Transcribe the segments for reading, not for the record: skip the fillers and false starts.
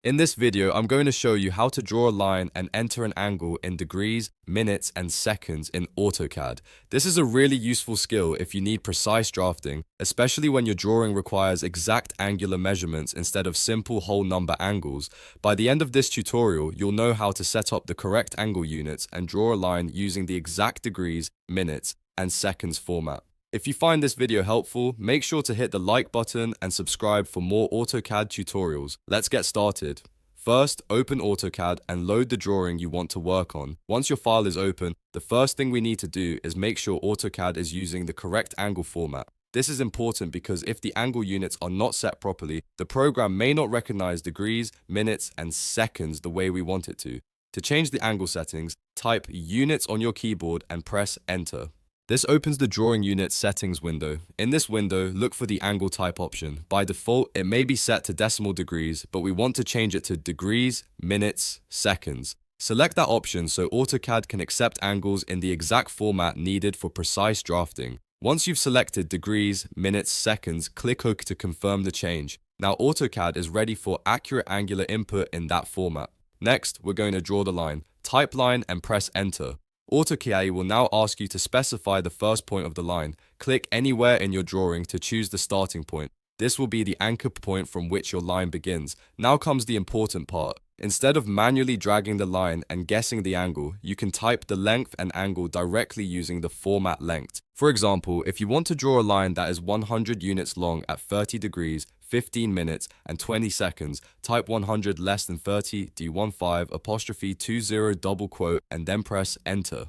In this video, I'm going to show you how to draw a line and enter an angle in degrees, minutes, and seconds in AutoCAD. This is a really useful skill if you need precise drafting, especially when your drawing requires exact angular measurements instead of simple whole number angles. By the end of this tutorial, you'll know how to set up the correct angle units and draw a line using the exact degrees, minutes, and seconds format. If you find this video helpful, make sure to hit the like button and subscribe for more AutoCAD tutorials. Let's get started. First, open AutoCAD and load the drawing you want to work on. Once your file is open, the first thing we need to do is make sure AutoCAD is using the correct angle format. This is important because if the angle units are not set properly, the program may not recognize degrees, minutes, and seconds the way we want it to. To change the angle settings, type units on your keyboard and press enter. This opens the drawing unit settings window. In this window, look for the angle type option. By default, it may be set to decimal degrees, but we want to change it to degrees, minutes, seconds. Select that option so AutoCAD can accept angles in the exact format needed for precise drafting. Once you've selected degrees, minutes, seconds, click OK to confirm the change. Now AutoCAD is ready for accurate angular input in that format. Next, we're going to draw the line. Type line and press enter. AutoCAD will now ask you to specify the first point of the line. Click anywhere in your drawing to choose the starting point. This will be the anchor point from which your line begins. Now comes the important part. Instead of manually dragging the line and guessing the angle, you can type the length and angle directly using the format length. For example, if you want to draw a line that is 100 units long at 30 degrees, 15 minutes, and 20 seconds, type 100 less than 30, D15, apostrophe 20 double quote, and then press enter.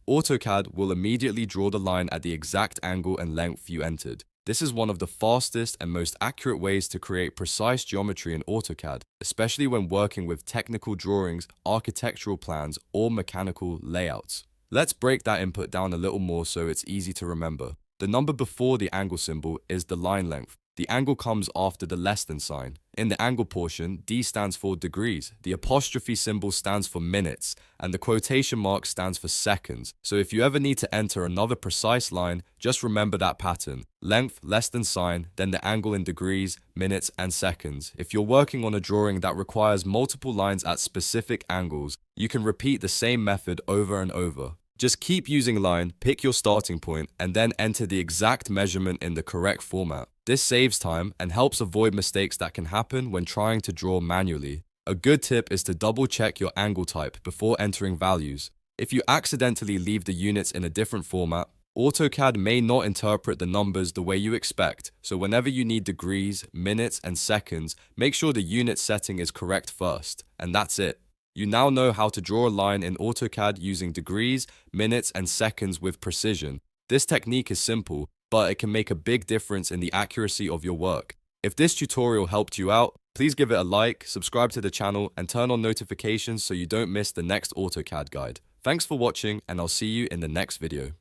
AutoCAD will immediately draw the line at the exact angle and length you entered. This is one of the fastest and most accurate ways to create precise geometry in AutoCAD, especially when working with technical drawings, architectural plans, or mechanical layouts. Let's break that input down a little more so it's easy to remember. The number before the angle symbol is the line length. The angle comes after the less than sign. In the angle portion, D stands for degrees, the apostrophe symbol stands for minutes, and the quotation mark stands for seconds. So if you ever need to enter another precise line, just remember that pattern. Length, less than sign, then the angle in degrees, minutes, and seconds. If you're working on a drawing that requires multiple lines at specific angles, you can repeat the same method over and over. Just keep using line, pick your starting point, and then enter the exact measurement in the correct format. This saves time and helps avoid mistakes that can happen when trying to draw manually. A good tip is to double check your angle type before entering values. If you accidentally leave the units in a different format, AutoCAD may not interpret the numbers the way you expect, so whenever you need degrees, minutes, and seconds, make sure the unit setting is correct first, and that's it. You now know how to draw a line in AutoCAD using degrees, minutes, and seconds with precision. This technique is simple, but it can make a big difference in the accuracy of your work. If this tutorial helped you out, please give it a like, subscribe to the channel, and turn on notifications so you don't miss the next AutoCAD guide. Thanks for watching, and I'll see you in the next video.